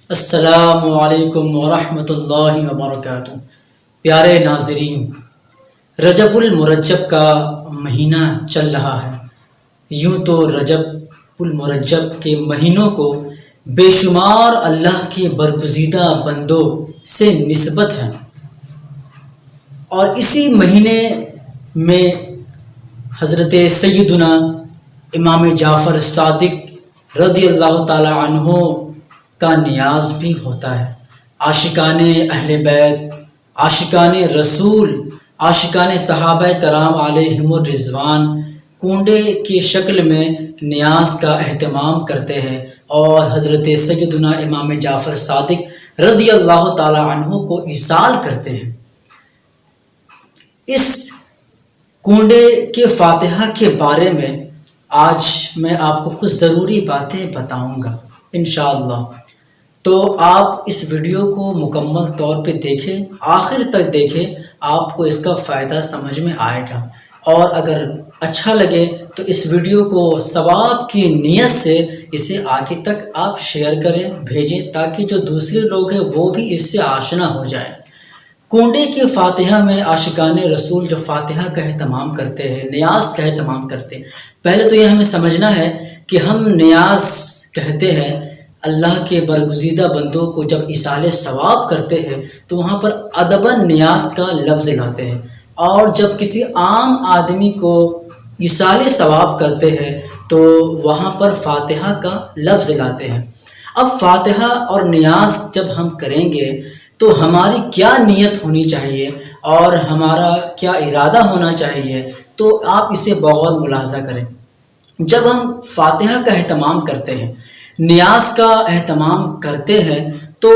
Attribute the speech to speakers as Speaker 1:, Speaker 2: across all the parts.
Speaker 1: السلام علیکم ورحمۃ اللہ وبرکاتہ۔ پیارے ناظرین، رجب المرجب کا مہینہ چل رہا ہے۔ یوں تو رجب المرجب کے مہینوں کو بے شمار اللہ کے برگزیدہ بندوں سے نسبت ہے، اور اسی مہینے میں حضرت سیدنا امام جعفر صادق رضی اللہ تعالی عنہ کا نیاز بھی ہوتا ہے۔ عاشقان اہل بیت، عاشقان رسول، عاشقان صحابہ کرام علیہم الرضوان کنڈے کی شکل میں نیاز کا اہتمام کرتے ہیں، اور حضرت سیدنا امام جعفر صادق رضی اللہ تعالی عنہ کو ایصال کرتے ہیں۔ اس کنڈے کے فاتحہ کے بارے میں آج میں آپ کو کچھ ضروری باتیں بتاؤں گا انشاءاللہ، تو آپ اس ویڈیو کو مکمل طور پہ دیکھیں، آخر تک دیکھیں، آپ کو اس کا فائدہ سمجھ میں آئے گا، اور اگر اچھا لگے تو اس ویڈیو کو ثواب کی نیت سے اسے آگے تک آپ شیئر کریں، بھیجیں، تاکہ جو دوسرے لوگ ہیں وہ بھی اس سے آشنا ہو جائیں۔ کنڈے کے فاتحہ میں عاشقان رسول جو فاتحہ کا اہتمام کرتے ہیں، نیاز کا اہتمام کرتے ہیں، پہلے تو یہ ہمیں سمجھنا ہے کہ ہم نیاز کہتے ہیں اللہ کے برگزیدہ بندوں کو جب ایصال ثواب کرتے ہیں تو وہاں پر ادباً نیاز کا لفظ لاتے ہیں، اور جب کسی عام آدمی کو ایصال ثواب کرتے ہیں تو وہاں پر فاتحہ کا لفظ لاتے ہیں۔ اب فاتحہ اور نیاز جب ہم کریں گے تو ہماری کیا نیت ہونی چاہیے اور ہمارا کیا ارادہ ہونا چاہیے، تو آپ اسے بغور ملاحظہ کریں۔ جب ہم فاتحہ کا اہتمام کرتے ہیں، نیاز کا اہتمام کرتے ہیں، تو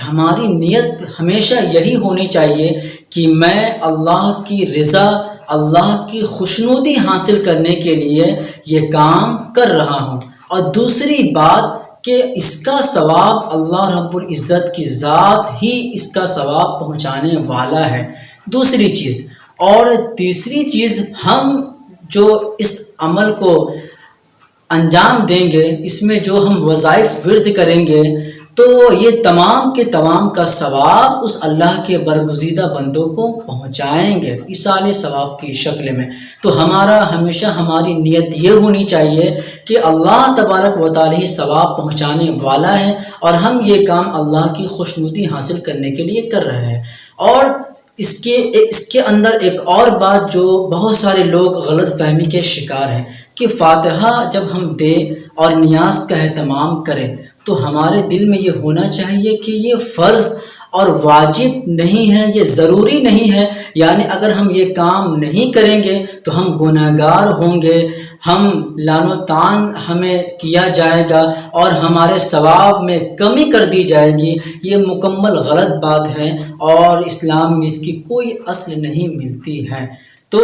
Speaker 1: ہماری نیت ہمیشہ یہی ہونی چاہیے کہ میں اللہ کی رضا، اللہ کی خوشنودی حاصل کرنے کے لیے یہ کام کر رہا ہوں، اور دوسری بات کہ اس کا ثواب اللہ رب العزت کی ذات ہی اس کا ثواب پہنچانے والا ہے، دوسری چیز۔ اور تیسری چیز، ہم جو اس عمل کو انجام دیں گے، اس میں جو ہم وظائف ورد کریں گے، تو یہ تمام کے تمام کا ثواب اس اللہ کے برگزیدہ بندوں کو پہنچائیں گے ایصال ثواب کی شکل میں۔ تو ہمیشہ ہماری نیت یہ ہونی چاہیے کہ اللہ تبارک و تعالی ثواب پہنچانے والا ہے، اور ہم یہ کام اللہ کی خوشنودی حاصل کرنے کے لیے کر رہے ہیں۔ اور اس کے اندر ایک اور بات جو بہت سارے لوگ غلط فہمی کے شکار ہیں کہ فاتحہ جب ہم دیں اور نیاز کا اہتمام کریں تو ہمارے دل میں یہ ہونا چاہیے کہ یہ فرض اور واجب نہیں ہے، یہ ضروری نہیں ہے، یعنی اگر ہم یہ کام نہیں کریں گے تو ہم گنہگار ہوں گے، ہم لعن و طعن ہمیں کیا جائے گا اور ہمارے ثواب میں کمی کر دی جائے گی۔ یہ مکمل غلط بات ہے، اور اسلام میں اس کی کوئی اصل نہیں ملتی ہے۔ تو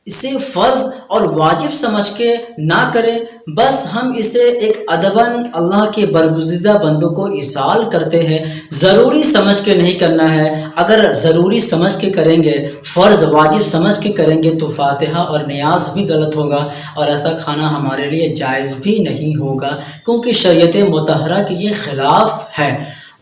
Speaker 1: اسے فرض اور واجب سمجھ کے نہ کریں، بس ہم اسے ایک ادباً اللہ کے برگزیدہ بندوں کو ایصال کرتے ہیں، ضروری سمجھ کے نہیں کرنا ہے۔ اگر ضروری سمجھ کے کریں گے، فرض واجب سمجھ کے کریں گے تو فاتحہ اور نیاز بھی غلط ہوگا، اور ایسا کھانا ہمارے لیے جائز بھی نہیں ہوگا، کیونکہ شریعت مطہرہ کے یہ خلاف ہے۔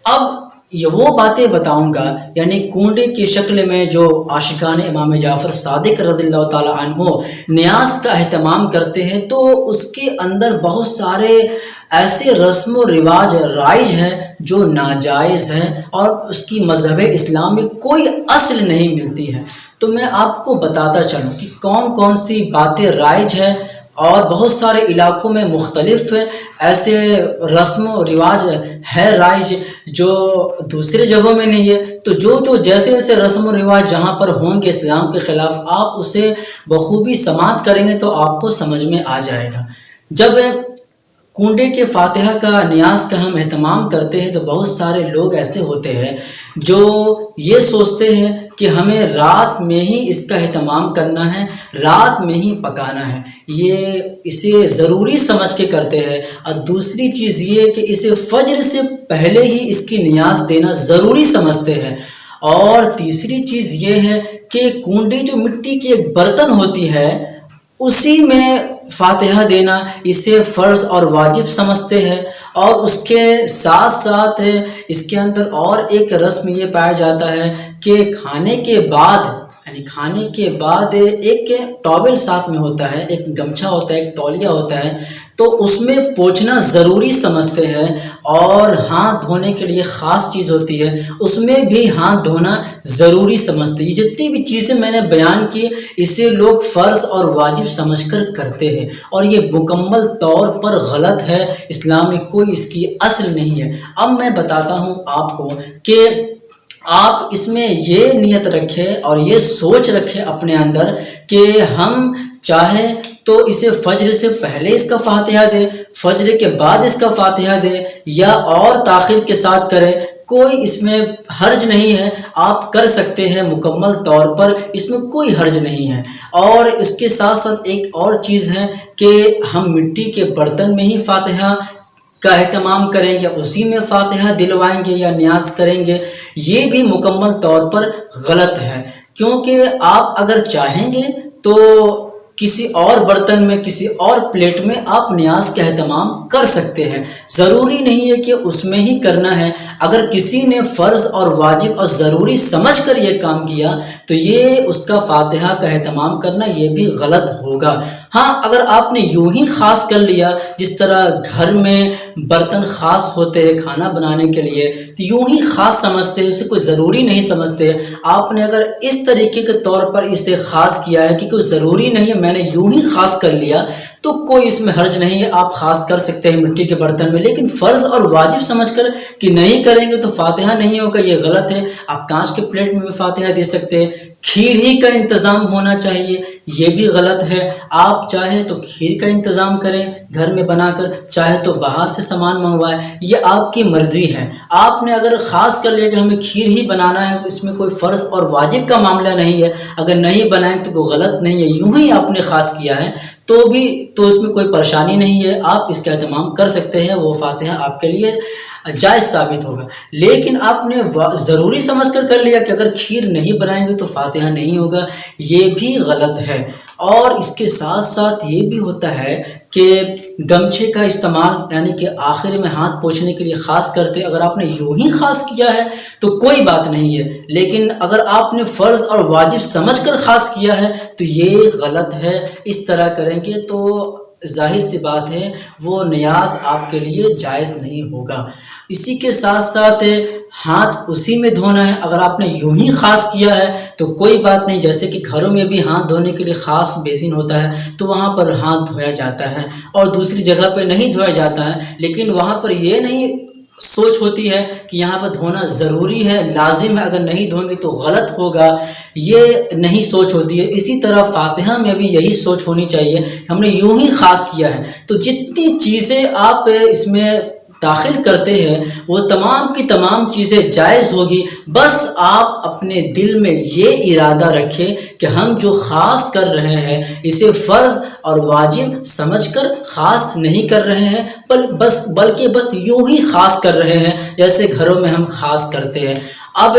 Speaker 1: اب یہ وہ باتیں بتاؤں گا، یعنی کنڈے کی شکل میں جو عاشقان امام جعفر صادق رضی اللہ تعالی عنہ نیاز کا اہتمام کرتے ہیں، تو اس کے اندر بہت سارے ایسے رسم و رواج رائج ہیں جو ناجائز ہیں، اور اس کی مذہب اسلام میں کوئی اصل نہیں ملتی ہے۔ تو میں آپ کو بتاتا چلوں کہ کون کون سی باتیں رائج ہیں، اور بہت سارے علاقوں میں مختلف ایسے رسم و رواج ہے رائج جو دوسرے جگہوں میں نہیں ہے۔ تو جو جیسے جیسے رسم و رواج جہاں پر ہوں گے اسلام کے خلاف، آپ اسے بخوبی سماعت کریں گے تو آپ کو سمجھ میں آ جائے گا۔ جب کنڈے کے فاتحہ کا نیاز کا ہم اہتمام کرتے ہیں تو بہت سارے لوگ ایسے ہوتے ہیں جو یہ سوچتے ہیں کہ ہمیں رات میں ہی اس کا اہتمام کرنا ہے، رات میں ہی پکانا ہے، یہ اسے ضروری سمجھ کے کرتے ہیں۔ اور دوسری چیز یہ کہ اسے فجر سے پہلے ہی اس کی نیاز دینا ضروری سمجھتے ہیں۔ اور تیسری چیز یہ ہے کہ کنڈی جو مٹی کی ایک برتن ہوتی ہے، اسی میں فاتحہ دینا اسے فرض اور واجب سمجھتے ہیں، اور اس کے ساتھ ساتھ اس کے اندر اور ایک رسم یہ پایا جاتا ہے کہ کھانے کے بعد، یعنی کھانے کے بعد ایک ٹاول ساتھ میں ہوتا ہے، ایک گمچھا ہوتا ہے، ایک تولیہ ہوتا ہے، تو اس میں پوچھنا ضروری سمجھتے ہیں، اور ہاتھ دھونے کے لیے خاص چیز ہوتی ہے اس میں بھی ہاتھ دھونا ضروری سمجھتے ہیں۔ یہ جتنی بھی چیزیں میں نے بیان کی اسے لوگ فرض اور واجب سمجھ کر کرتے ہیں، اور یہ مکمل طور پر غلط ہے، اسلام میں کوئی اس کی اصل نہیں ہے۔ اب میں بتاتا ہوں آپ کو کہ آپ اس میں یہ نیت رکھیں اور یہ سوچ رکھیں اپنے اندر کہ ہم چاہیں تو اسے فجر سے پہلے اس کا فاتحہ دے، فجر کے بعد اس کا فاتحہ دے، یا اور تاخیر کے ساتھ کرے، کوئی اس میں حرج نہیں ہے، آپ کر سکتے ہیں مکمل طور پر، اس میں کوئی حرج نہیں ہے۔ اور اس کے ساتھ ساتھ ایک اور چیز ہے کہ ہم مٹی کے برتن میں ہی فاتحہ کا اہتمام کریں گے، اسی میں فاتحہ دلوائیں گے یا نیاز کریں گے، یہ بھی مکمل طور پر غلط ہے، کیونکہ آپ اگر چاہیں گے تو کسی اور برتن میں، کسی اور پلیٹ میں آپ نیاز کا اہتمام کر سکتے ہیں، ضروری نہیں ہے کہ اس میں ہی کرنا ہے۔ اگر کسی نے فرض اور واجب اور ضروری سمجھ کر یہ کام کیا تو یہ اس کا فاتحہ کا اہتمام کرنا یہ بھی غلط ہوگا۔ ہاں، اگر آپ نے یوں ہی خاص کر لیا، جس طرح گھر میں برتن خاص ہوتے ہیں کھانا بنانے کے لیے، تو یوں ہی خاص سمجھتے ہیں، اسے کوئی ضروری نہیں سمجھتے، آپ نے اگر اس طریقے کے طور پر اسے خاص کیا ہے کہ کوئی ضروری نہیں ہے، میں نے یوں ہی خاص کر لیا، تو کوئی اس میں حرج نہیں ہے، آپ خاص کر سکتے ہیں مٹی کے برتن میں، لیکن فرض اور واجب سمجھ کر کہ نہیں کریں گے تو فاتحہ نہیں ہوگا، یہ غلط ہے۔ آپ کانچ کے پلیٹ میں بھی فاتحہ دے سکتے ہیں، کھیر ہی کا انتظام ہونا چاہیے، یہ بھی غلط ہے۔ آپ چاہیں تو کھیر کا انتظام کریں گھر میں بنا کر، چاہے تو باہر سے سامان منگوائیں، یہ آپ کی مرضی ہے۔ آپ نے اگر خاص کر لیا کہ ہمیں کھیر ہی بنانا ہے تو اس میں کوئی فرض اور واجب کا معاملہ نہیں ہے، اگر نہیں بنائیں تو کوئی غلط نہیں ہے، یوں ہی آپ نے خاص کیا ہے تو اس میں کوئی پریشانی نہیں ہے، آپ اس کا اہتمام کر سکتے ہیں، وہ فاتحہ آپ کے لیے جائز ثابت ہوگا۔ لیکن آپ نے ضروری سمجھ کر لیا کہ اگر کھیر نہیں بنائیں گے تو فاتحہ نہیں ہوگا، یہ بھی غلط ہے۔ اور اس کے ساتھ ساتھ یہ بھی ہوتا ہے کہ گمچھے کا استعمال، یعنی کہ آخر میں ہاتھ پوچھنے کے لیے خاص کرتے، اگر آپ نے یوں ہی خاص کیا ہے تو کوئی بات نہیں ہے، لیکن اگر آپ نے فرض اور واجب سمجھ کر خاص کیا ہے تو یہ غلط ہے۔ اس طرح کریں گے تو ظاہر سی بات ہے وہ نیاز آپ کے لیے جائز نہیں ہوگا۔ اسی کے ساتھ ساتھ ہاتھ اسی میں دھونا ہے، اگر آپ نے یوں ہی خاص کیا ہے تو کوئی بات نہیں، جیسے کہ گھروں میں بھی ہاتھ دھونے کے لیے خاص بیسن ہوتا ہے تو وہاں پر ہاتھ دھویا جاتا ہے، اور دوسری جگہ پہ نہیں دھویا جاتا ہے، لیکن وہاں پر یہ نہیں سوچ ہوتی ہے کہ یہاں پر دھونا ضروری ہے، لازم ہے، اگر نہیں دھوئیں گے تو غلط ہوگا، یہ نہیں سوچ ہوتی ہے۔ اسی طرح فاتحہ میں بھی یہی سوچ ہونی چاہیے، ہم نے یوں ہی خاص کیا ہے، تو جتنی چیزیں آپ اس میں داخل کرتے ہیں وہ تمام کی تمام چیزیں جائز ہوگی، بس آپ اپنے دل میں یہ ارادہ رکھیں کہ ہم جو خاص کر رہے ہیں اسے فرض اور واجب سمجھ کر خاص نہیں کر رہے ہیں، بلکہ بس یوں ہی خاص کر رہے ہیں جیسے گھروں میں ہم خاص کرتے ہیں۔ اب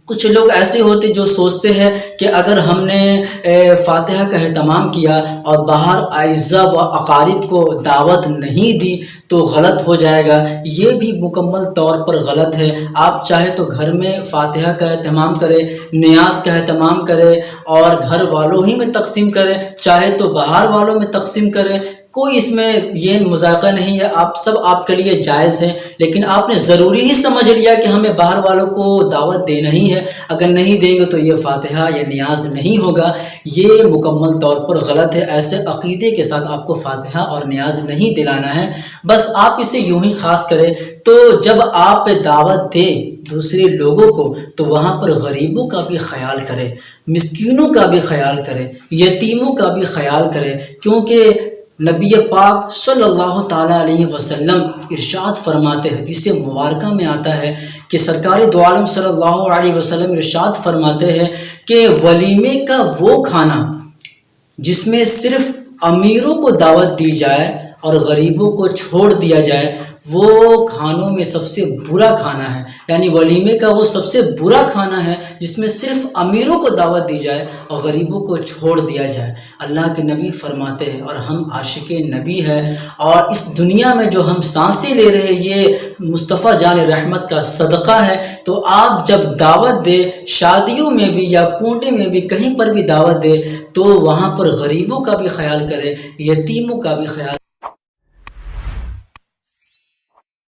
Speaker 1: کچھ لوگ ایسے ہوتے جو سوچتے ہیں کہ اگر ہم نے فاتحہ کا اہتمام کیا اور باہر اعزاء و اقارب کو دعوت نہیں دی تو غلط ہو جائے گا، یہ بھی مکمل طور پر غلط ہے۔ آپ چاہے تو گھر میں فاتحہ کا اہتمام کریں، نیاز کا اہتمام کریں اور گھر والوں ہی میں تقسیم کریں، چاہے تو باہر والوں میں تقسیم کریں، کوئی اس میں یہ مذاقہ نہیں ہے، آپ کے لیے جائز ہے، لیکن آپ نے ضروری ہی سمجھ لیا کہ ہمیں باہر والوں کو دعوت دینا ہی ہے، اگر نہیں دیں گے تو یہ فاتحہ یا نیاز نہیں ہوگا، یہ مکمل طور پر غلط ہے۔ ایسے عقیدے کے ساتھ آپ کو فاتحہ اور نیاز نہیں دلانا ہے، بس آپ اسے یوں ہی خاص کریں۔ تو جب آپ دعوت دیں دوسرے لوگوں کو تو وہاں پر غریبوں کا بھی خیال کریں، مسکینوں کا بھی خیال کریں، یتیموں کا بھی خیال کریں، کیونکہ نبی پاک صلی اللہ تعالیٰ علیہ وسلم ارشاد فرماتے، حدیث مبارکہ میں آتا ہے کہ سرکار دو عالم صلی اللہ علیہ وسلم ارشاد فرماتے ہیں کہ ولیمے کا وہ کھانا جس میں صرف امیروں کو دعوت دی جائے اور غریبوں کو چھوڑ دیا جائے، وہ کھانوں میں سب سے برا کھانا ہے، یعنی ولیمے کا وہ سب سے برا کھانا ہے جس میں صرف امیروں کو دعوت دی جائے اور غریبوں کو چھوڑ دیا جائے۔ اللہ کے نبی فرماتے ہیں، اور ہم عاشق نبی ہیں، اور اس دنیا میں جو ہم سانسیں لے رہے ہیں یہ مصطفیٰ جان رحمت کا صدقہ ہے۔ تو آپ جب دعوت دے، شادیوں میں بھی یا کنڈے میں بھی کہیں پر بھی دعوت دے، تو وہاں پر غریبوں کا بھی خیال کرے، یتیموں کا بھی خیال